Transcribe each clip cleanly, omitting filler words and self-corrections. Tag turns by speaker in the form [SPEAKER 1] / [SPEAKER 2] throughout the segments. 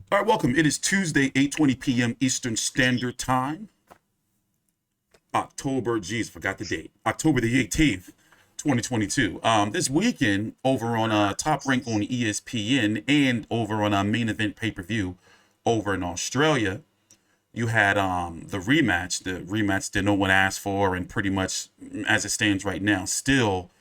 [SPEAKER 1] All right, welcome. It is Tuesday, 8:20 p.m. Eastern Standard Time. October, geez, forgot the date. October the 18th, 2022. This weekend over on Top Rank on ESPN and over on Main Event Pay-Per-View over in Australia, you had the rematch that no one asked for, and pretty much as it stands right now, still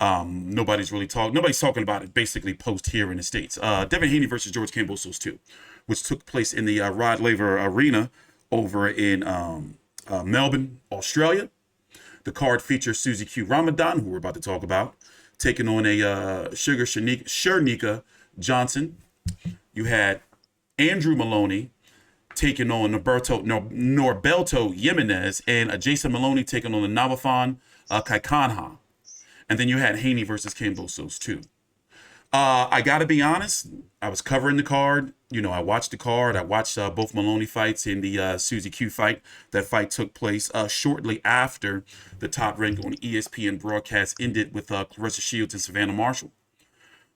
[SPEAKER 1] nobody's talking about it basically post here in the States. Devin Haney versus George Kambosos II, which took place in the Rod Laver Arena over in Melbourne, Australia. The card features Susie Q Ramadan, who we're about to talk about, taking on a Cherneka Johnson. You had Andrew Moloney taking on Norberto Jimenez, and Jason Moloney taking on the Navafan Keikanha. And then you had Haney versus Kambosos II. I got to be honest, I was covering the card. I watched the card. I watched both Moloney fights and the Susie Q fight. That fight took place shortly after the Top Rank on ESPN broadcast ended with Claressa Shields and Savannah Marshall.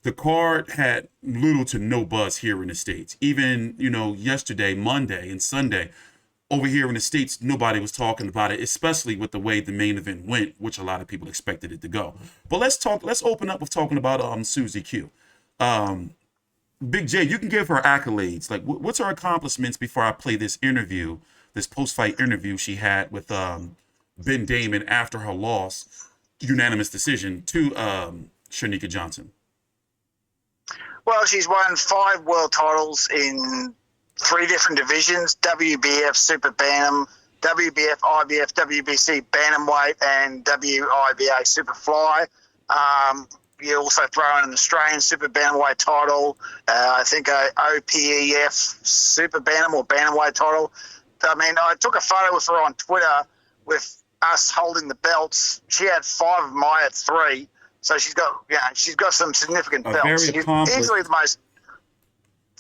[SPEAKER 1] The card had little to no buzz here in the States. Even, yesterday, Monday, and Sunday, over here in the States, nobody was talking about it, especially with the way the main event went, which a lot of people expected it to go. But let's open up with talking about Susie Q. Big J, you can give her accolades. Like, what's her accomplishments before I play this interview, this post-fight interview she had with Ben Damon after her loss, unanimous decision to Cherneka Johnson?
[SPEAKER 2] Well, she's won 5 world titles in 3 different divisions: WBF Super Bantam, WBF, IBF, WBC Bantamweight, and WIBA Super Fly. You also throw in an Australian Super Bantamweight title, I think a OPEF Super Bantam or Bantamweight title. I mean, I took a photo with her on Twitter with us holding the belts. She had 5 of my at 3, so she's got some significant belts.
[SPEAKER 1] Very accomplished.
[SPEAKER 2] Easily the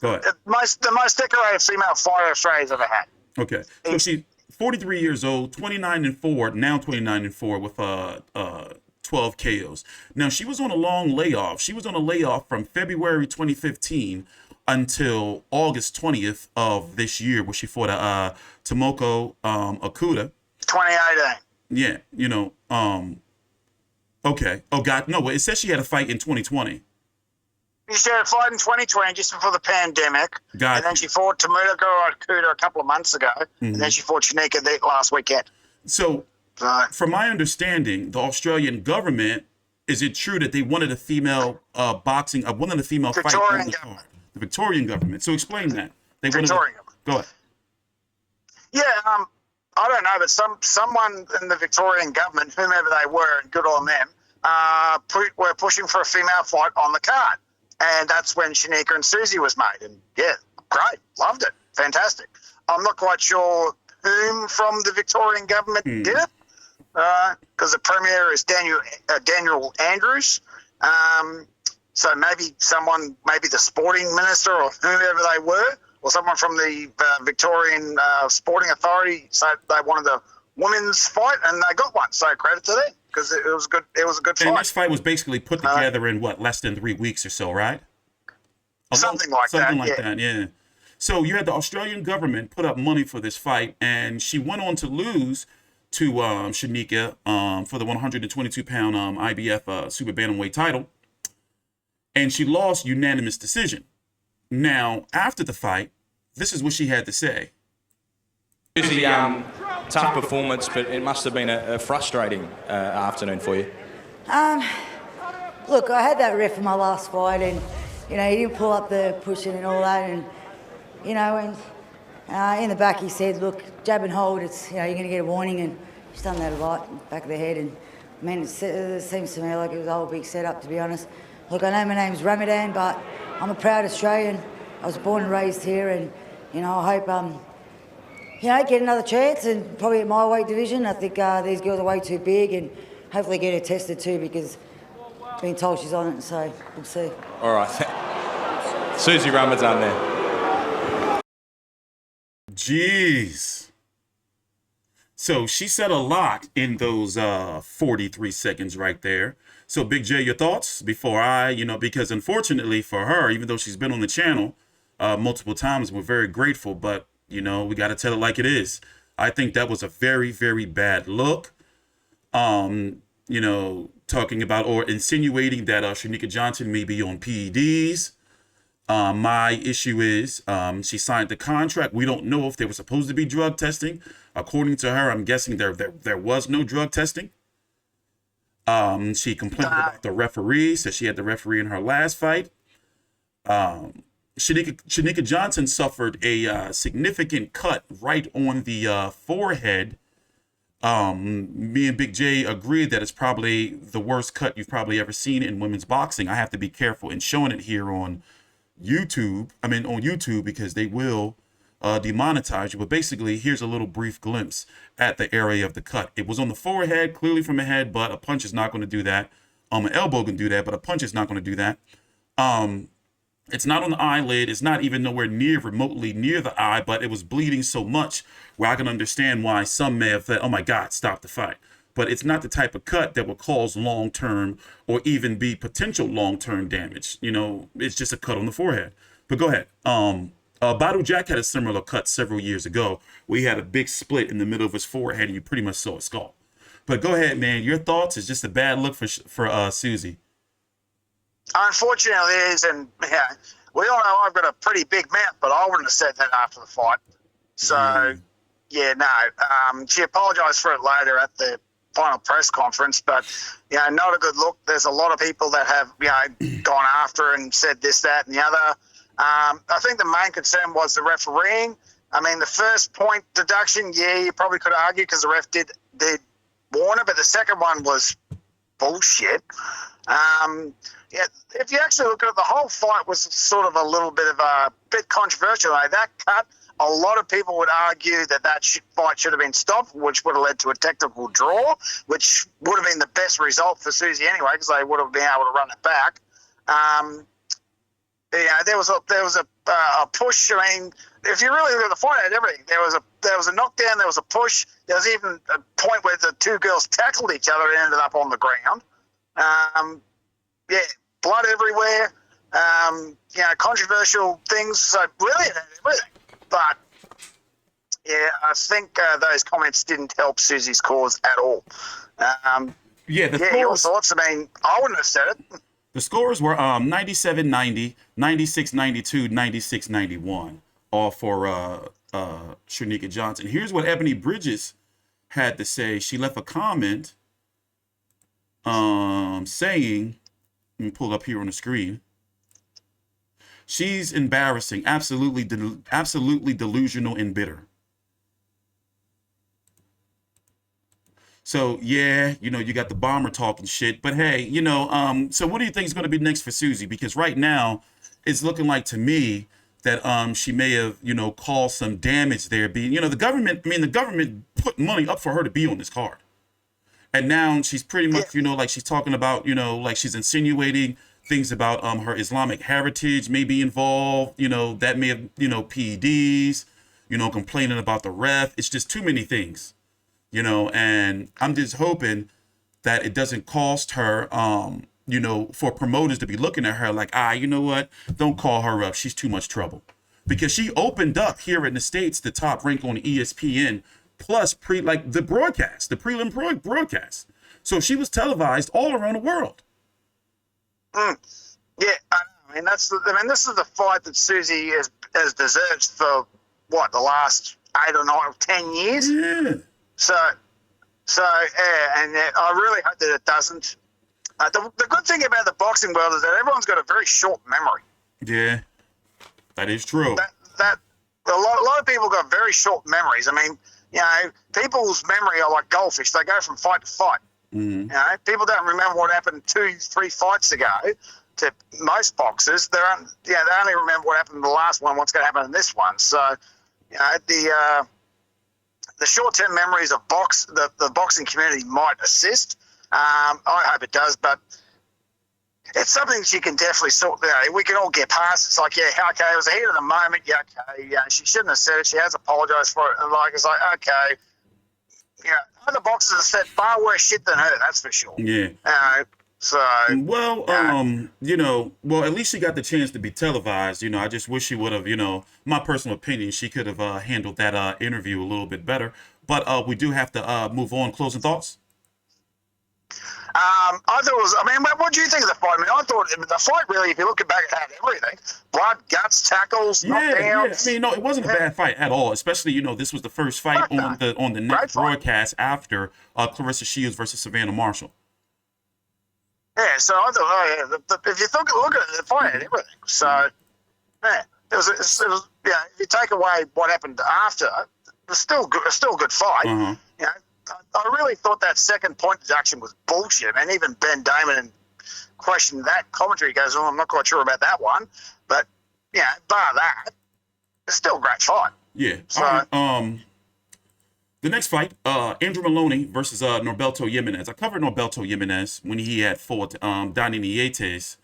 [SPEAKER 2] most decorated female fighter Australia's ever had.
[SPEAKER 1] Okay, so she's 43 years old, 29-4, now 29-4 with 12 KOs. Now, she was on a long layoff. She was on a layoff from February 2015 until August 20th of this year, where she fought Tomoko Okuda.
[SPEAKER 2] 2018.
[SPEAKER 1] Yeah, okay. Oh, God, no, it says she had a fight in 2020.
[SPEAKER 2] She had a fight in 2020 just before the pandemic. And then she fought Tomoko Okuda a couple of months ago. Mm-hmm. And then she fought Cherneka last weekend.
[SPEAKER 1] So, from my understanding, the Australian government, is it true that they wanted a female fight on the card? The Victorian government. So explain that. Government. Go ahead.
[SPEAKER 2] Yeah, I don't know, but someone in the Victorian government, whomever they were, and good on them, were pushing for a female fight on the card. And that's when Cherneka and Susie was made. And yeah, great. Loved it. Fantastic. I'm not quite sure whom from the Victorian government did it, because the Premier is Daniel Andrews. So maybe the sporting minister or whoever they were, or someone from the Victorian Sporting Authority said they wanted a women's fight, and they got one. So credit to them, because it was good. It was a good fight.
[SPEAKER 1] And this fight was basically put together in less than 3 weeks or so, right?
[SPEAKER 2] Something like that.
[SPEAKER 1] Yeah. So you had the Australian government put up money for this fight, and she went on to lose to Cherneka for the 122-pound IBF Super Bantamweight title, and she lost unanimous decision. Now, after the fight, this is what she had to say.
[SPEAKER 3] It was a tough performance, but it must have been a frustrating afternoon for you.
[SPEAKER 4] Look, I had that ref in my last fight, and he didn't pull up the pushing and all that, and in the back he said, "Look, jab and hold. It's you're going to get a warning," and he's done that a lot, back of the head, and I mean, it seems to me like it was a whole big setup, to be honest. Look, I know my name's Ramadan, but I'm a proud Australian. I was born and raised here, and I hope get another chance, and probably at my weight division. I think these girls are way too big, and hopefully get her tested too, because I've been told she's on it, so we'll see.
[SPEAKER 3] All right. Susie Ramadan there.
[SPEAKER 1] Jeez. So she said a lot in those 43 seconds right there. So Big J, your thoughts before because unfortunately for her, even though she's been on the channel, multiple times. We're very grateful, but we got to tell it like it is. I think that was a very, very bad look. Talking about or insinuating that Cherneka Johnson may be on PEDs. My issue is she signed the contract. We don't know if there was supposed to be drug testing. According to her, I'm guessing there was no drug testing. She complained about the referee, said she had the referee in her last fight. Cherneka Johnson suffered a significant cut right on the forehead. Me and Big J agreed that it's probably the worst cut you've probably ever seen in women's boxing. I have to be careful in showing it here on YouTube because they will demonetize you. But basically, here's a little brief glimpse at the area of the cut. It was on the forehead, clearly from the head, but a punch is not going to do that. An elbow can do that, but a punch is not going to do that. It's not on the eyelid. It's not even nowhere remotely near the eye, but it was bleeding so much where I can understand why some may have thought, oh my God, stop the fight. But it's not the type of cut that will cause long-term or even be potential long-term damage. It's just a cut on the forehead. But go ahead. Badu Jack had a similar cut several years ago where he had a big split in the middle of his forehead and you pretty much saw a skull. But go ahead, man. Your thoughts? Is just a bad look for Susie.
[SPEAKER 2] Unfortunately, it is, and we all know I've got a pretty big mouth, but I wouldn't have said that after the fight. So, she apologised for it later at the final press conference, but not a good look. There's a lot of people that have gone after her and said this, that, and the other. I think the main concern was the refereeing. I mean, the first point deduction, you probably could argue because the ref did warn her, but the second one was bullshit. If you actually look at it, the whole fight was sort of a little bit controversial. That cut, a lot of people would argue that fight should have been stopped, which would have led to a technical draw, which would have been the best result for Susie anyway, because they would have been able to run it back. There was a push. I mean, if you really look at the fight, had everything. There was a knockdown. There was a push. There was even a point where the two girls tackled each other and ended up on the ground. Blood everywhere. Controversial things. So really, it had everything. But I think those comments didn't help Susie's cause at all. Your thoughts? I mean, I wouldn't have said it.
[SPEAKER 1] The scores were 97-90, 96-92, 96-91, all for Cherneka Johnson. Here's what Ebony Bridges had to say. She left a comment saying, let me pull up here on the screen. She's embarrassing, absolutely delusional and bitter. So, you got the bomber talking shit. But, hey, so what do you think is going to be next for Susie? Because right now, it's looking like to me that she may have, caused some damage there. The government put money up for her to be on this card. And now she's pretty much, like she's talking about, like she's insinuating things about her Islamic heritage may be involved, that may have, PEDs, complaining about the ref. It's just too many things. And I'm just hoping that it doesn't cost her, for promoters to be looking at her like, you know what? Don't call her up. She's too much trouble. Because she opened up here in the States the top rank on ESPN, plus the broadcast, the prelim broadcast. So she was televised all around the world.
[SPEAKER 2] Yeah, I mean, this is the fight that Susie has deserved for, the last 8 or 9 or 10 years?
[SPEAKER 1] Yeah.
[SPEAKER 2] So, and I really hope that it doesn't. The good thing about the boxing world is that everyone's got a very short memory.
[SPEAKER 1] Yeah, that is true.
[SPEAKER 2] That a lot of people got very short memories. I mean, people's memory are like goldfish. They go from fight to fight.
[SPEAKER 1] Mm-hmm.
[SPEAKER 2] People don't remember what happened 2-3 fights ago. To most boxers, they only remember what happened in the last one. What's going to happen in this one? So, the short-term memories of the boxing community might assist. I hope it does, but it's something she can definitely sort. We can all get past. It's like, it was a heat of the moment. She shouldn't have said it. She has apologised for it. And it's like, okay, other boxers have said far worse shit than her. That's for sure.
[SPEAKER 1] Yeah.
[SPEAKER 2] So
[SPEAKER 1] Well, at least she got the chance to be televised. I just wish she would have, my personal opinion, she could have handled that interview a little bit better. But we do have to move on. Closing thoughts?
[SPEAKER 2] I thought it was. I mean, what do you think of the fight? I mean, I thought the fight really, if you look back at everything, blood, guts, tackles, knockdowns.
[SPEAKER 1] I mean, no, it wasn't a bad fight at all. Especially, this was the first fight on the next broadcast after Claressa Shields versus Savannah Marshall.
[SPEAKER 2] Yeah, so I thought, if you look at the fight and everything, so yeah, it was if you take away what happened after, it was still good. A still good fight.
[SPEAKER 1] Uh-huh.
[SPEAKER 2] I really thought that second point deduction was bullshit, and even Ben Damon questioned that commentary. He goes, "Oh, I'm not quite sure about that one," but bar that, it's still a great fight.
[SPEAKER 1] Yeah.
[SPEAKER 2] So,
[SPEAKER 1] all right. The next fight, Andrew Moloney versus Norberto Jimenez. I covered Norberto Jimenez when he had fought Dani Nietes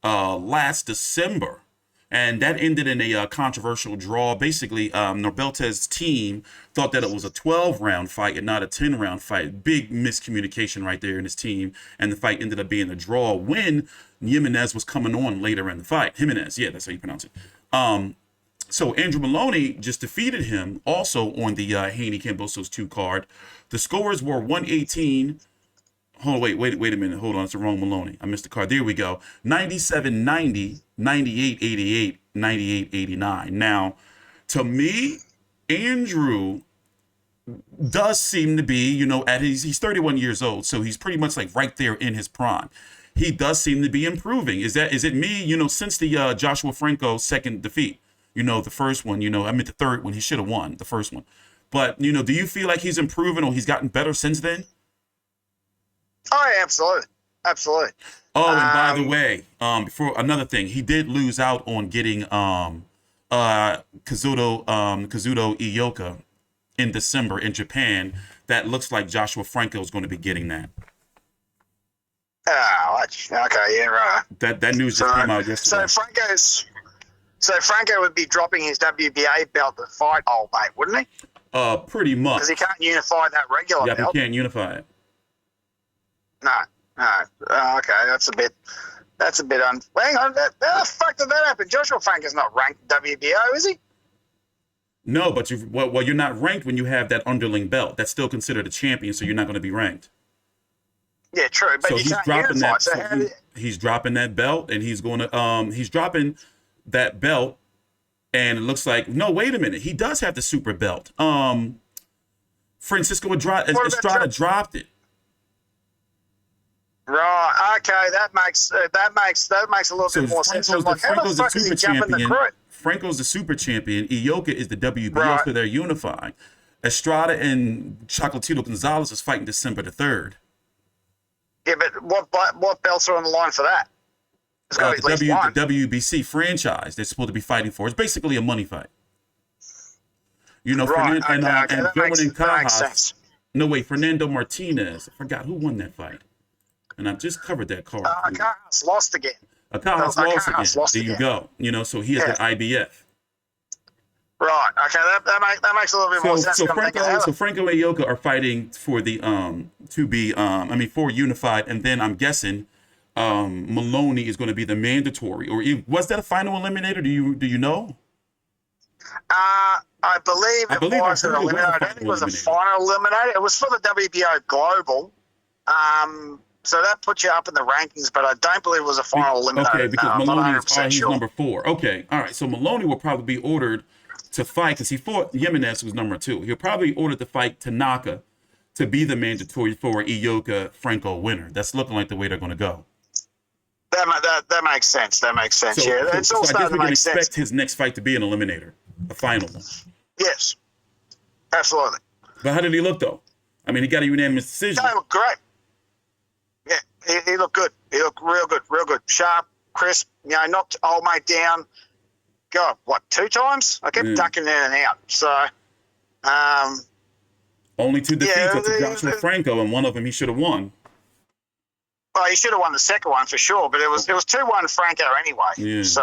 [SPEAKER 1] last December. And that ended in a controversial draw. Basically, Norberto's team thought that it was a 12-round fight and not a 10-round fight. Big miscommunication right there in his team. And the fight ended up being a draw when Jimenez was coming on later in the fight. Jimenez, yeah, that's how you pronounce it. So Andrew Moloney just defeated him also on the Haney Kambosos II card. The scores were 118. Wait a minute. Hold on. It's the wrong Moloney. I missed the card. There we go. 97-90, 98-88, 98-89. Now, to me, Andrew does seem to be, he's 31 years old, so he's pretty much like right there in his prime. He does seem to be improving. Is it me, since the Joshua Franco second defeat? The first one, the third one, he should have won the first one. But, do you feel like he's improving or he's gotten better since then?
[SPEAKER 2] Oh, yeah, absolutely. Absolutely.
[SPEAKER 1] Oh, and by the way, before another thing, he did lose out on getting Kazuto Ioka in December in Japan. That looks like Joshua Franco is going to be getting that.
[SPEAKER 2] Oh, okay, yeah, right.
[SPEAKER 1] That news just came out yesterday.
[SPEAKER 2] So Franco would be dropping his WBA belt to fight old mate, wouldn't he?
[SPEAKER 1] Pretty much.
[SPEAKER 2] Because he can't unify that regular belt.
[SPEAKER 1] Yeah, he can't unify it.
[SPEAKER 2] No. Okay, that's a bit. Hang on, how the fuck did that happen? Joshua Franco's not ranked WBO, is he?
[SPEAKER 1] No, but you're not ranked when you have that underling belt. That's still considered a champion, so you're not going to be ranked.
[SPEAKER 2] Yeah, true. But
[SPEAKER 1] so
[SPEAKER 2] he's dropping
[SPEAKER 1] that. He's dropping that belt, and he's going to. He's dropping that belt, and it looks like wait a minute. He does have the super belt. Francisco Estrada dropped it.
[SPEAKER 2] Right. Okay. That makes a little bit more sense.
[SPEAKER 1] Franco's the super champion. Franco's the super champion. Ioka is the WBO, so they're unifying. Estrada and Chocolatito Gonzalez is fighting December the 3rd.
[SPEAKER 2] Yeah, but what belts are on the line for that? It's got to be at least one.
[SPEAKER 1] The WBC franchise they're supposed to be fighting for. It's basically a money fight. Fernando Martinez. I forgot who won that fight. And I've just covered that card.
[SPEAKER 2] Akaha's lost again.
[SPEAKER 1] Akaha's lost again. There you go. So he has the IBF.
[SPEAKER 2] Right. Okay. That makes a little bit more sense.
[SPEAKER 1] So Franco and Ioka are fighting for the for unified, and then I'm guessing Moloney is going to be the mandatory. Or was that a final eliminator? Do you know?
[SPEAKER 2] I believe it was an eliminator. I don't think it was a final eliminator. It was for the WBO Global. So that puts you up in the rankings, but I don't believe it was a final eliminator.
[SPEAKER 1] Okay, because Moloney is number 4. Okay, all right. So Moloney will probably be ordered to fight because he fought Jimenez, who was number 2. He'll probably be ordered to fight Tanaka to be the mandatory for Ioka Franco winner. That's looking like the way they're going to go.
[SPEAKER 2] That makes sense. That makes sense. So I guess we can
[SPEAKER 1] expect his next fight to be an eliminator, a final one.
[SPEAKER 2] Yes, absolutely.
[SPEAKER 1] But how did he look though? I mean, he got a unanimous decision.
[SPEAKER 2] He looked great. Yeah, he looked good. He looked real good, sharp, crisp. Knocked old mate down. God, 2 times? I kept ducking in and out. So,
[SPEAKER 1] only 2 defeats to Joshua Franco, and one of them he should have won.
[SPEAKER 2] Well, he should have won the second one for sure, but it was 2-1 Franco anyway.
[SPEAKER 1] Yeah.
[SPEAKER 2] So,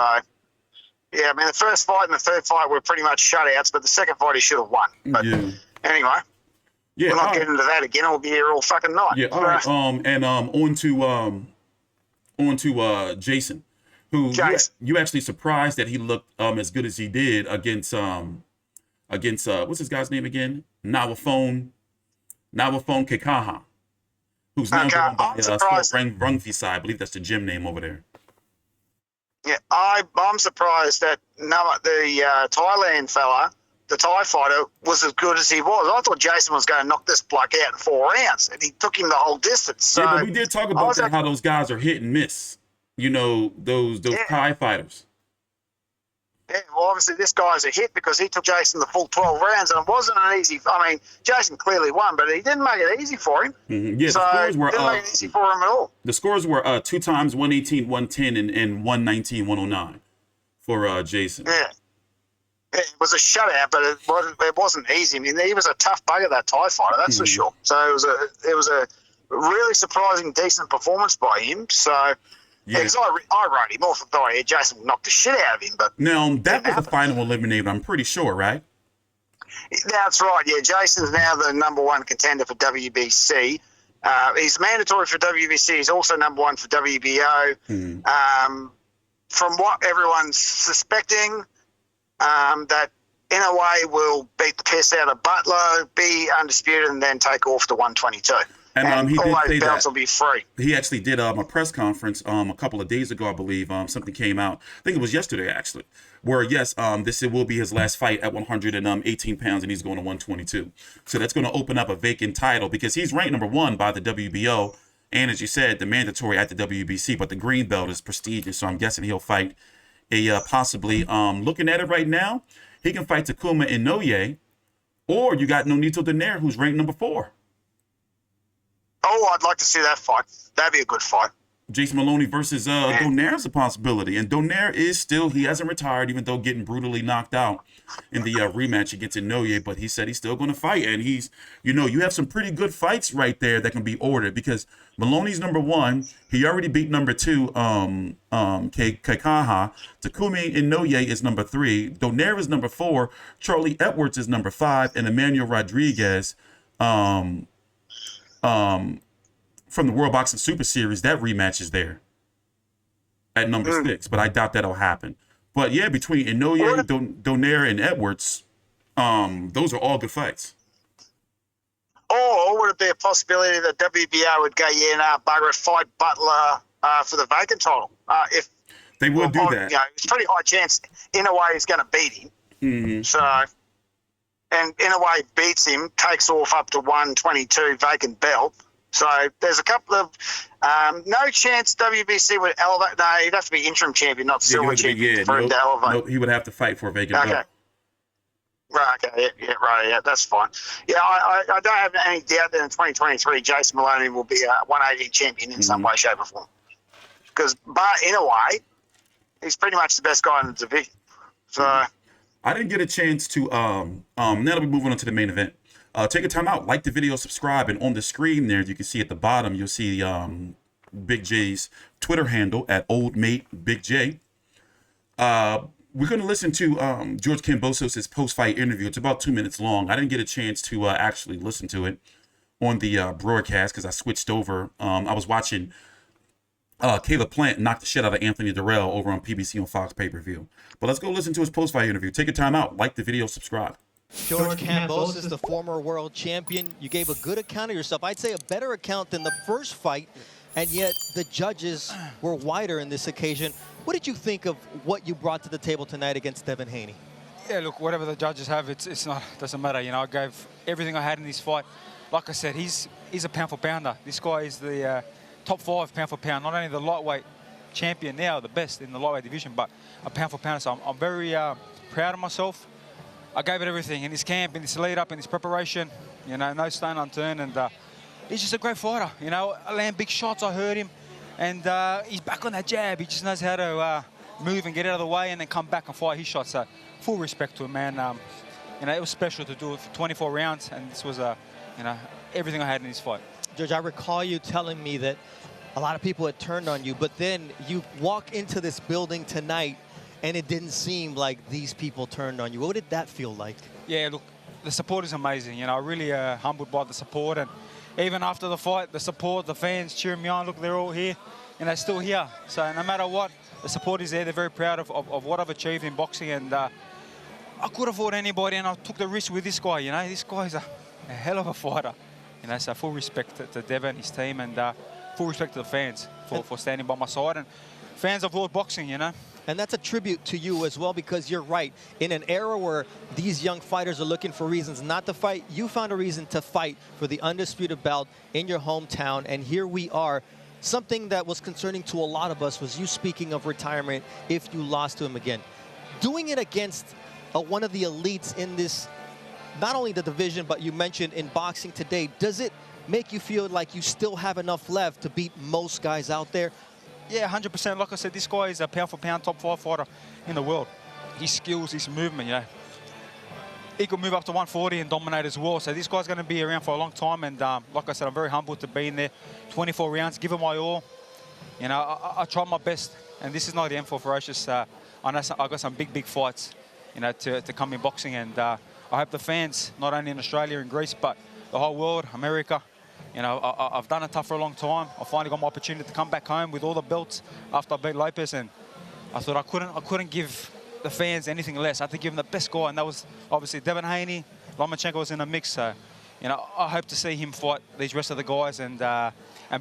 [SPEAKER 2] yeah, I mean the first fight and the third fight were pretty much shutouts, but the second fight he should have won. But anyway. Yeah, we're not getting into that again. We'll be here all fucking night.
[SPEAKER 1] Yeah, all right. And on to on to Jason, who you actually surprised that he looked as good as he did against what's this guy's name again? Nawafone Keikanha, who's now going by Rungvisai. I believe that's the gym name over there.
[SPEAKER 2] Yeah, I'm surprised that the Thailand fella, the Thai fighter, was as good as he was. I thought Jason was going to knock this bloke out in 4 rounds, and he took him the whole distance. So
[SPEAKER 1] yeah, but we did talk about that, how those guys are hit and miss. You know, those Thai fighters.
[SPEAKER 2] Yeah, well, obviously this guy's a hit because he took Jason the full 12 rounds, and it wasn't an easy. I mean, Jason clearly won, but he didn't make it easy for him.
[SPEAKER 1] Mm-hmm. Yeah,
[SPEAKER 2] so
[SPEAKER 1] the scores were
[SPEAKER 2] didn't make it easy for him at all.
[SPEAKER 1] The scores were 2 times 118, 110, and 119, 109 for Jason.
[SPEAKER 2] Yeah. It was a shutout, but it wasn't easy. I mean, he was a tough bugger, that Thai fighter, that's for sure. So it was a really surprising, decent performance by him. So. Yeah, because I wrote him off. I thought Jason knocked the shit out of him. But
[SPEAKER 1] now, that was the final eliminator, I'm pretty sure, right?
[SPEAKER 2] That's right, yeah. Jason's now the #1 contender for WBC. He's mandatory for WBC. He's also #1 for WBO. From what everyone's suspecting, that in a way will beat the piss out of Butler, be undisputed, and then take off to 122.
[SPEAKER 1] And he did say
[SPEAKER 2] belts will be free.
[SPEAKER 1] He actually did a press conference a couple of days ago, I believe. Something came out. I think it was yesterday, actually, where, yes, this will be his last fight at 118 pounds, and he's going to 122. So that's going to open up a vacant title because he's ranked #1 by the WBO. And as you said, the mandatory at the WBC, but the green belt is prestigious. So I'm guessing he'll fight possibly, looking at it right now, he can fight Takuma Inoue, or you got Nonito Donaire, who's ranked #4.
[SPEAKER 2] Oh, I'd like to see that fight. That'd be a good fight.
[SPEAKER 1] Jason Moloney versus Donaire is a possibility. And Donaire he hasn't retired, even though getting brutally knocked out in the rematch against Inoue, but he said he's still going to fight. And you have some pretty good fights right there that can be ordered because Moloney's #1. He already beat #2, Keikanha. Takumi Inoue is #3. Donaire is #4. Charlie Edwards is #5. And Emmanuel Rodriguez, from the World Boxing Super Series, that rematch is there at #6, but I doubt that'll happen. But yeah, between Inoue, Donaire, and Edwards, those are all good fights.
[SPEAKER 2] Or would it be a possibility that WBO would go, bugger it, fight Butler for the vacant title? If
[SPEAKER 1] they would do that.
[SPEAKER 2] It's a pretty high chance Inoue is going to beat him.
[SPEAKER 1] Mm-hmm.
[SPEAKER 2] So, and Inoue beats him, takes off up to 122 vacant belt. So there's a couple of no chance WBC would elevate. No, he'd have to be interim champion, not silver champion for him to elevate.
[SPEAKER 1] Nope, he would have to fight for a vacant belt.
[SPEAKER 2] Right, okay, that's fine. Yeah, I don't have any doubt that in 2023, Jason Moloney will be a 180 champion in some way, shape, or form. Because, in a way, he's pretty much the best guy in the division. So,
[SPEAKER 1] I didn't get a chance to. Now that we're moving on to the main event, take a time out, like the video, subscribe, and on the screen there, you can see at the bottom, you'll see Big J's Twitter handle at OldMateBigJ. We're going to listen to George Kambosos' post-fight interview. It's about 2 minutes long. I didn't get a chance to actually listen to it on the broadcast because I switched over. I was watching Caleb Plant knock the shit out of Anthony Dirrell over on PBC on Fox pay-per-view. But let's go listen to his post-fight interview. Take a time out, like the video, subscribe.
[SPEAKER 5] George Kambosos, the former world champion. You gave a good account of yourself. I'd say a better account than the first fight, and yet the judges were wider in this occasion. What did you think of what you brought to the table tonight against Devin Haney?
[SPEAKER 6] Yeah, look, whatever the judges have, it's not, doesn't matter. I gave everything I had in this fight. Like I said, he's a pound for pounder. This guy is the top 5 pound for pound, not only the lightweight champion now, the best in the lightweight division, but a pound for pounder. So I'm very proud of myself. I gave it everything in this camp, in this lead up, in this preparation. No stone unturned, and he's just a great fighter. I land big shots. I heard him, and he's back on that jab. He just knows how to move and get out of the way, and then come back and fire his shots. So full respect to him, man. It was special to do it for 24 rounds, and this was everything I had in this fight.
[SPEAKER 5] George, I recall you telling me that a lot of people had turned on you, but then you walk into this building tonight, and it didn't seem like these people turned on you. What did that feel like?
[SPEAKER 6] Yeah, look, the support is amazing. Really humbled by the support. And even after the fight, the support, the fans cheering me on. Look, they're all here. still here. So no matter what, the support is there. They're very proud of what I've achieved in boxing, and I could have fought anybody, and I took the risk with this guy. You know, this guy's a hell of a fighter. You know, so full respect to Devin, his team, and full respect to the fans for standing by my side, and fans of world boxing, you know.
[SPEAKER 5] And that's a tribute to you as well, because you're right. In an era where these young fighters are looking for reasons not to fight, you found a reason to fight for the undisputed belt in your hometown, and here we are. Something that was concerning to a lot of us was you speaking of retirement if you lost to him again. Doing it against one of the elites in this, not only the division, but you mentioned in boxing today, does it make you feel like you still have enough left to beat most guys out there?
[SPEAKER 6] Yeah, 100%. Like I said, this guy is a pound-for-pound top 5 fighter in the world. His skills, his movement, you know. He could move up to 140 and dominate as well. So this guy's going to be around for a long time. And like I said, I'm very humbled to be in there. 24 rounds, give it my all. You know, I tried my best. And this is not the end for Ferocious. I know I got some big fights, you know, to come in boxing. And I hope the fans, not only in Australia and Greece, but the whole world, America. You know, I've done it tough for a long time. I finally got my opportunity to come back home with all the belts after I beat Lopez, and I thought I couldn't give the fans anything less. I had to give them the best guy, and that was obviously Devin. Haney, Lomachenko was in the mix, so you know, I hope to see him fight these rest of the guys and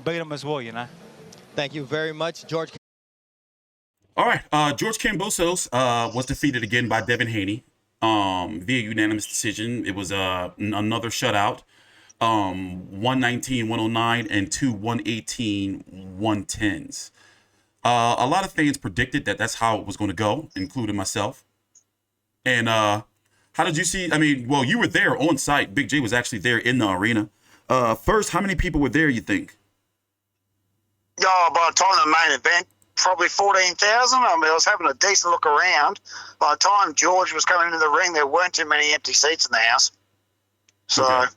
[SPEAKER 6] beat them as well. You know.
[SPEAKER 5] Thank you very much, George.
[SPEAKER 1] All right, George Kambosos was defeated again by Devin Haney via unanimous decision. It was another shutout. 119, 109, and 2 118, 110s. A lot of fans predicted that that's how it was going to go, including myself. And how did you see? I mean, well, you were there on site. Big J was actually there in the arena. First, how many people were there, you think?
[SPEAKER 2] Oh, by the time of the main event, probably 14,000. I mean, I was having a decent look around. By the time George was coming into the ring, there weren't too many empty seats in the house. So...
[SPEAKER 1] Okay.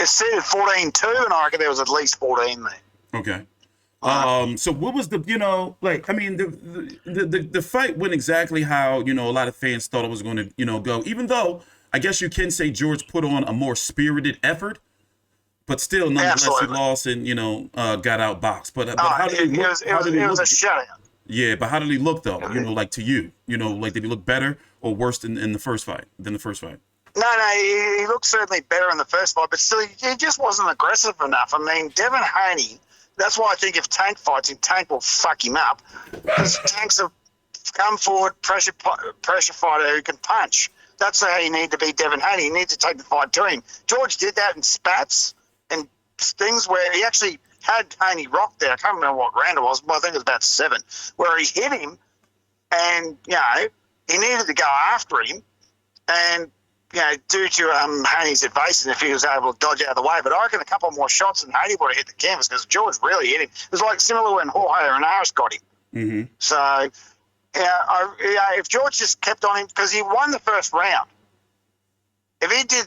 [SPEAKER 2] It said 14-2, and I reckon there was at least 14 there.
[SPEAKER 1] Okay. So what was the, you know, like, I mean, the fight went exactly how, you know, a lot of fans thought it was going to, you know, go, even though I guess you can say George put on a more spirited effort, but still, nonetheless, he lost and, you know, got outboxed. But how did he look?
[SPEAKER 2] It was a shutout.
[SPEAKER 1] Yeah, but how did he look, though? You know, like to you? You know, like did he look better or worse than the first fight?
[SPEAKER 2] No, he looked certainly better in the first fight, but still, he just wasn't aggressive enough. I mean, Devin Haney, that's why I think if Tank fights him, Tank will fuck him up, because Tank's a come forward pressure fighter who can punch. That's how you need to be Devin Haney. You need to take the fight to him. George did that in spats and things where he actually had Haney rocked there. I can't remember what round it was, but I think it was about 7, where he hit him and, you know, he needed to go after him, and you know, due to Haney's evasiveness, if he was able to dodge out of the way. But I reckon a couple more shots and Haney would have hit the canvas, because George really hit him. It was like similar when Jorge Hernández got him.
[SPEAKER 1] Mm-hmm.
[SPEAKER 2] So, if George just kept on him, because he won the first round. If he did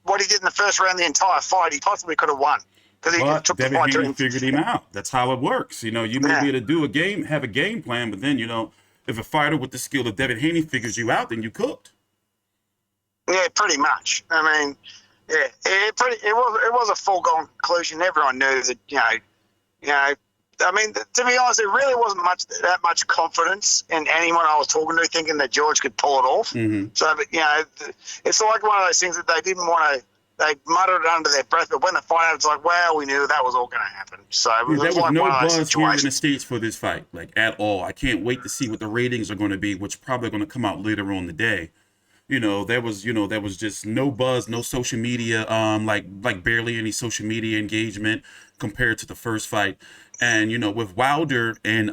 [SPEAKER 2] what he did in the first round the entire fight, he possibly could have won. Because he took the fight to him.
[SPEAKER 1] Figured him out. That's how it works. You know, you may be able to have a game plan, but then, you know, if a fighter with the skill of Devin Haney figures you out, then you cooked.
[SPEAKER 2] Yeah, pretty much. I mean, yeah, it was a foregone conclusion. Everyone knew that, you know. I mean, to be honest, there really wasn't that much confidence in anyone I was talking to thinking that George could pull it off.
[SPEAKER 1] Mm-hmm.
[SPEAKER 2] So, but, you know, it's like one of those things that they didn't want to. They muttered it under their breath, but when the fight happened, it's like, well, we knew that was all going to happen. So it was
[SPEAKER 1] there was
[SPEAKER 2] like
[SPEAKER 1] no
[SPEAKER 2] one of those
[SPEAKER 1] buzz here in the
[SPEAKER 2] situations.
[SPEAKER 1] States for this fight, like at all. I can't wait to see what the ratings are going to be, which probably going to come out later on the day. You know, there was just no buzz, no social media, like barely any social media engagement compared to the first fight. And, you know, with Wilder and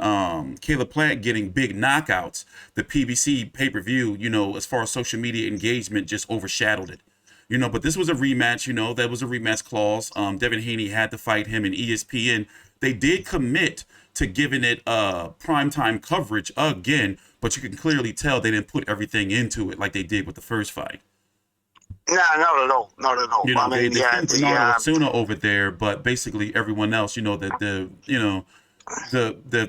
[SPEAKER 1] Caleb Plant getting big knockouts, the PBC pay-per-view, you know, as far as social media engagement, just overshadowed it. You know, but this was a rematch, you know, that was a rematch clause. Devin Haney had to fight him, in ESPN. They did commit to giving it primetime coverage again, but you can clearly tell they didn't put everything into it like they did with the first fight.
[SPEAKER 2] No, not at all. Not at all.
[SPEAKER 1] You know,
[SPEAKER 2] I mean,
[SPEAKER 1] they put Bernardo Osuna over there, but basically everyone else, you know, the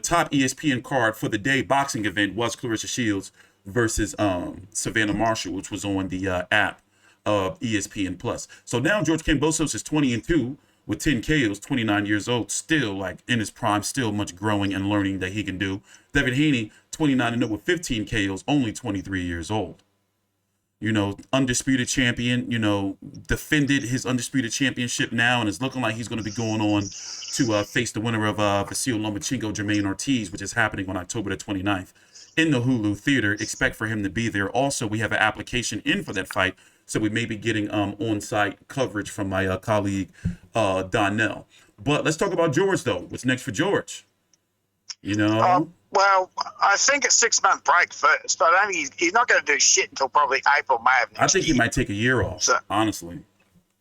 [SPEAKER 1] top ESPN card for the day boxing event was Claressa Shields versus Savannah Marshall, which was on the app of ESPN Plus. So now George Kambosos is 20-2 with 10 KOs, 29 years old, still like in his prime, still much growing and learning that he can do. Devin Haney, 29-0 with 15 KOs, only 23 years old. You know, undisputed champion, you know, defended his undisputed championship now and is looking like he's going to be going on to face the winner of Vasil Lomachenko, Jermaine Ortiz, which is happening on October the 29th in the Hulu Theater. Expect for him to be there. Also, we have an application in for that fight, so we may be getting on-site coverage from my colleague Donnell. But let's talk about George, though. What's next for George? You know?
[SPEAKER 2] Well, I think a 6-month break first. I don't think he's not going to do shit until probably April, May of next year.
[SPEAKER 1] I think he might take a year off, honestly.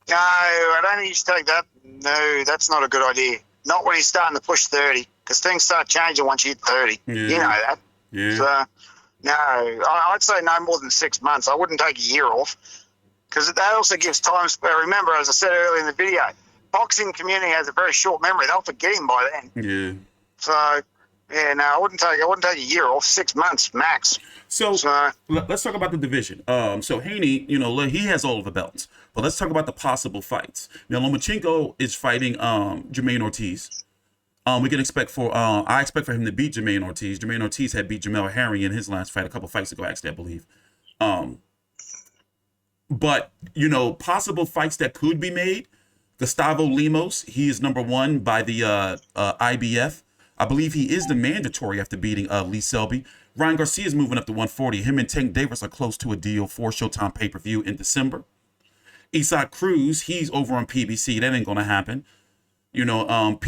[SPEAKER 2] No, I don't think he should take that. No, that's not a good idea. Not when he's starting to push 30, because things start changing once you hit 30. Yeah. You know that.
[SPEAKER 1] Yeah.
[SPEAKER 2] So, no, I'd say no more than 6 months. I wouldn't take a year off, because that also gives time. Remember, as I said earlier in the video, boxing community has a very short memory. They'll forget him by then.
[SPEAKER 1] Yeah.
[SPEAKER 2] So, yeah, no, I wouldn't take a year off. 6 months max.
[SPEAKER 1] So let's talk about the division. So Haney, you know, he has all of the belts, but let's talk about the possible fights. Now, Lomachenko is fighting Jermaine Ortiz. We can expect I expect for him to beat Jermaine Ortiz. Jermaine Ortiz had beat Jamel Herring in his last fight a couple fights ago, actually, I believe. But, you know, possible fights that could be made. Gustavo Lemos, he is number 1 by the IBF. I believe he is the mandatory after beating Lee Selby. Ryan Garcia is moving up to 140. Him and Tank Davis are close to a deal for Showtime pay-per-view in December. Isaac Cruz, he's over on PBC. That ain't going to happen. You know,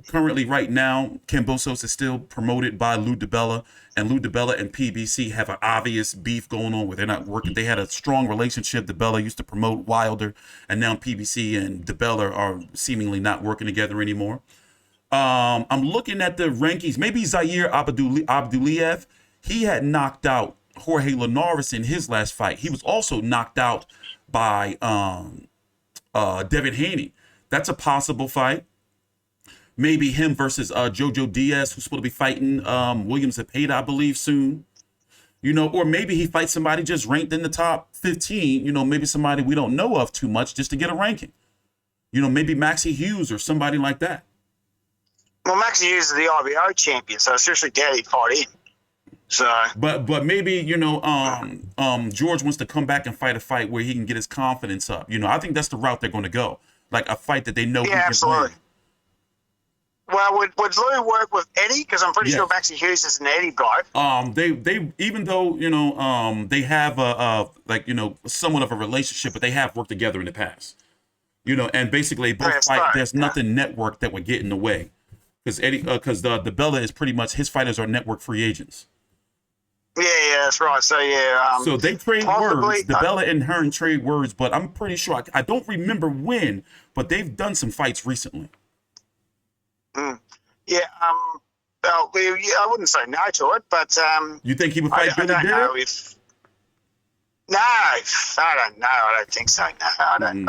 [SPEAKER 1] currently right now, Kambosos is still promoted by Lou DiBella, and Lou DiBella and PBC have an obvious beef going on where they're not working. They had a strong relationship. DiBella used to promote Wilder, and now PBC and DiBella are seemingly not working together anymore. I'm looking at the rankings. Maybe Zaire Abduliev, he had knocked out Jorge Linares in his last fight. He was also knocked out by Devin Haney. That's a possible fight. Maybe him versus Jojo Diaz, who's supposed to be fighting Williams Zepeda, I believe, soon. You know, or maybe he fights somebody just ranked in the top 15, you know, maybe somebody we don't know of too much just to get a ranking. You know, maybe Maxie Hughes or somebody like that.
[SPEAKER 2] Well, Maxie Hughes is the IBO champion, so I seriously doubt he'd fight him. So,
[SPEAKER 1] but maybe, you know, George wants to come back and fight a fight where he can get his confidence up. You know, I think that's the route they're going to go. Like a fight that they know he can
[SPEAKER 2] absolutely
[SPEAKER 1] win.
[SPEAKER 2] Well, would Lou work with Eddie? Because I'm pretty sure Maxie Hughes is an Eddie bloke.
[SPEAKER 1] They even though, you know, they have like, you know, somewhat of a relationship, but they have worked together in the past. You know, and basically both fight. There's nothing network that would get in the way. Because the Bella is pretty much, his fighters are network free agents.
[SPEAKER 2] Yeah, that's right. So
[SPEAKER 1] so they trade words. The Bella and Hearn trade words, but I'm pretty sure I don't remember when, but they've done some fights recently.
[SPEAKER 2] Yeah. Well, I wouldn't say no to it, but
[SPEAKER 1] you think he would fight Billy Dirrell?
[SPEAKER 2] No, I don't know. I don't think so. No, I don't.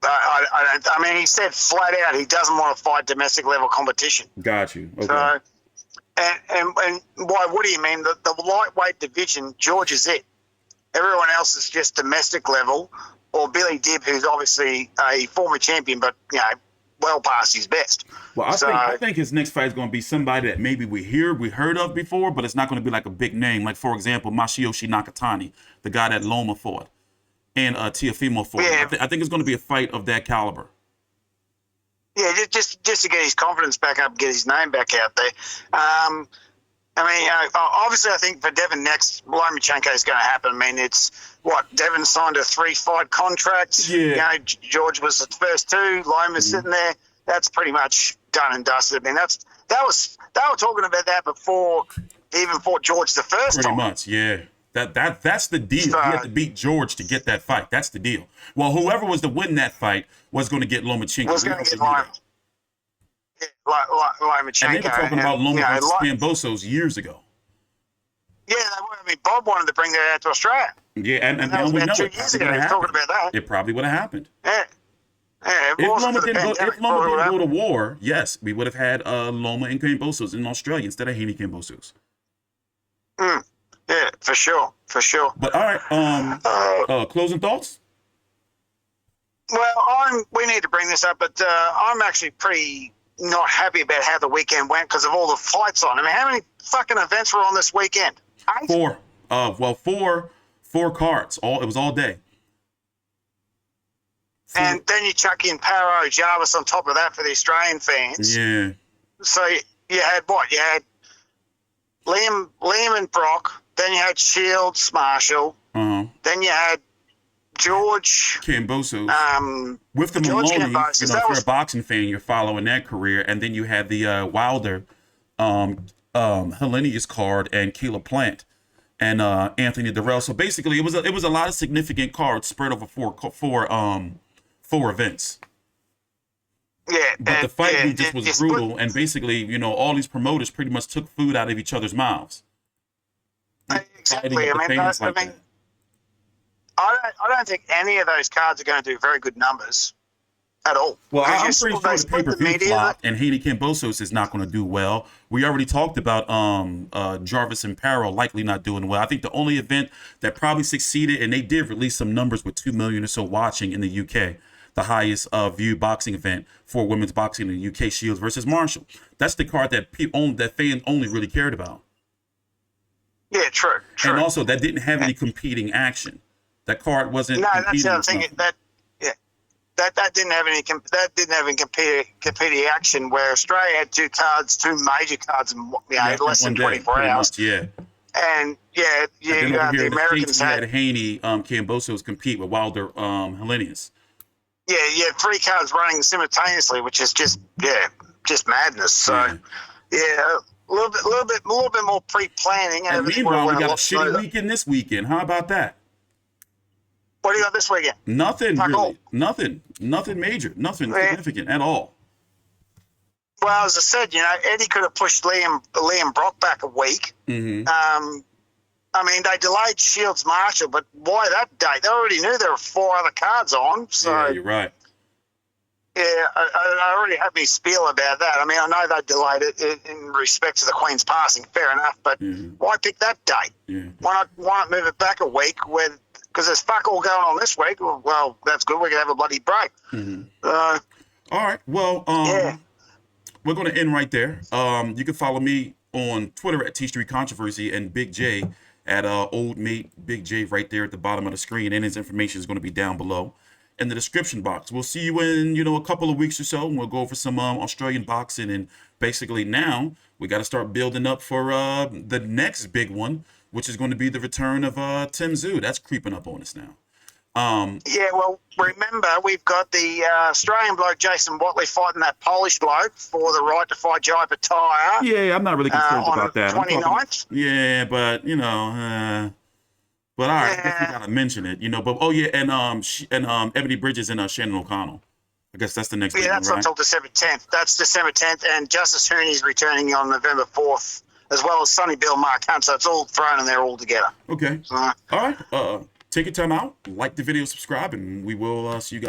[SPEAKER 2] I mean, he said flat out he doesn't want to fight domestic level competition.
[SPEAKER 1] Got you. Okay.
[SPEAKER 2] So, and why? What do you mean? The lightweight division, George is it. Everyone else is just domestic level, or Billy Dibb, who's obviously a former champion, but you know, well past his best.
[SPEAKER 1] Well, I think his next fight is going to be somebody that maybe we heard of before, but it's not going to be like a big name. Like, for example, Masayoshi Nakatani, the guy that Loma fought, and Teofimo fought. Yeah. I think it's going to be a fight of that caliber.
[SPEAKER 2] Yeah, just to get his confidence back up, get his name back out there. I mean, obviously, I think for Devin next, Lomachenko is going to happen. I mean, it's Devin signed a 3-fight contract.
[SPEAKER 1] Yeah.
[SPEAKER 2] You know, George was the first 2. Loma's sitting there. That's pretty much done and dusted. I mean, they were talking about that before he even fought George the first time.
[SPEAKER 1] Pretty much, yeah. That's the deal. You have to beat George to get that fight. That's the deal. Well, whoever was to win that fight was going to get Lomachenko.
[SPEAKER 2] Was going to get Loma. Lomachenko.
[SPEAKER 1] And they were talking about Loma versus Kambosos years ago.
[SPEAKER 2] Yeah, I mean, Bob wanted to bring that out to Australia.
[SPEAKER 1] Yeah, and
[SPEAKER 2] that was
[SPEAKER 1] we
[SPEAKER 2] about
[SPEAKER 1] know
[SPEAKER 2] 2
[SPEAKER 1] it.
[SPEAKER 2] years ago. He was talking about that.
[SPEAKER 1] It probably would have happened.
[SPEAKER 2] Yeah.
[SPEAKER 1] If Loma didn't go to war, yes, we would have had Loma and Kambosos in Australia instead of Haney Kambosos.
[SPEAKER 2] Yeah, for sure.
[SPEAKER 1] But all right, closing thoughts?
[SPEAKER 2] Well, we need to bring this up, but I'm actually pretty not happy about how the weekend went because of all the fights on. I mean, how many fucking events were on this weekend? 8?
[SPEAKER 1] 4. Four cards. It was all day.
[SPEAKER 2] And then you chuck in Paro Jarvis on top of that for the Australian fans.
[SPEAKER 1] Yeah.
[SPEAKER 2] So you had what? You had Liam and Brock. Then you had Shields, Marshall. Then you had George
[SPEAKER 1] Kambosos. With the
[SPEAKER 2] George
[SPEAKER 1] Moloney,
[SPEAKER 2] Kambosos,
[SPEAKER 1] if you're a boxing fan, you're following that career. And then you had the Wilder, Helenius card and Caleb Plant and Anthony Dirrell. So basically, it was a lot of significant cards spread over four events.
[SPEAKER 2] Yeah,
[SPEAKER 1] but the fight just was brutal, and basically, all these promoters pretty much took food out of each other's mouths.
[SPEAKER 2] Exactly. I don't think any of those cards are going to do very good numbers at all.
[SPEAKER 1] Well, I'm pretty sure the pay-per-view flop and Haney Kambosos is not going to do well. We already talked about Jarvis and Paro likely not doing well. I think the only event that probably succeeded, and they did release some numbers with 2 million or so watching in the UK, the highest viewed boxing event for women's boxing in the UK, Shields versus Marshall. That's the card that fans only really cared about.
[SPEAKER 2] Yeah, true.
[SPEAKER 1] And also, that didn't have any competing action. That card wasn't.
[SPEAKER 2] No, that's the other thing. That didn't have any. That didn't have any competing action. Where Australia had 2 major cards in less than 24 hours.
[SPEAKER 1] Much, yeah.
[SPEAKER 2] And the Americans
[SPEAKER 1] had Haney, Kambosos compete with Wilder, Helenius.
[SPEAKER 2] Yeah, 3 cards running simultaneously, which is just madness. So a little bit more pre-planning.
[SPEAKER 1] And meanwhile, we got a shitty weekend this weekend. How about that?
[SPEAKER 2] What do you got this weekend?
[SPEAKER 1] Nothing really. Nothing major. Nothing significant at all.
[SPEAKER 2] Well, as I said, Eddie could have pushed Liam Brock back a week.
[SPEAKER 1] Mm-hmm.
[SPEAKER 2] I mean, they delayed Shields Marshall, but why that date? They already knew there were 4 other cards on. So
[SPEAKER 1] yeah, you're right.
[SPEAKER 2] Yeah, I already had me spiel about that. I mean, I know they delayed it in respect to the Queen's passing. Fair enough, but why pick that date?
[SPEAKER 1] Yeah.
[SPEAKER 2] Why not move it back a week? Because there's fuck all going on this week. Well, that's good. We can have a bloody break.
[SPEAKER 1] Mm-hmm. All right. Well, we're going to end right there. You can follow me on Twitter at T Street Controversy and Big J at Old Mate Big J right there at the bottom of the screen, and his information is going to be down below in the description box. We'll see you in a couple of weeks or so, and we'll go over some Australian boxing. And basically now we got to start building up for the next big one, which is going to be the return of Tim Tszyu. That's creeping up on us now.
[SPEAKER 2] Yeah, well, remember, we've got the Australian bloke Jason Watley fighting that Polish bloke for the right to fight Jai Pataya.
[SPEAKER 1] Yeah, I'm not really concerned about that.
[SPEAKER 2] 29th.
[SPEAKER 1] Yeah, but, but all right, I guess we got to mention it, But, and Ebony Bridges and Shannon O'Connell. I guess that's the next one,
[SPEAKER 2] that's
[SPEAKER 1] right?
[SPEAKER 2] until December 10th. That's December 10th, and Justice Hooney's returning on November 4th, as well as Sonny Bill, Mark Hunt, so it's all thrown in there all together.
[SPEAKER 1] Okay. All right. Take your time out, like the video, subscribe, and we will see you guys.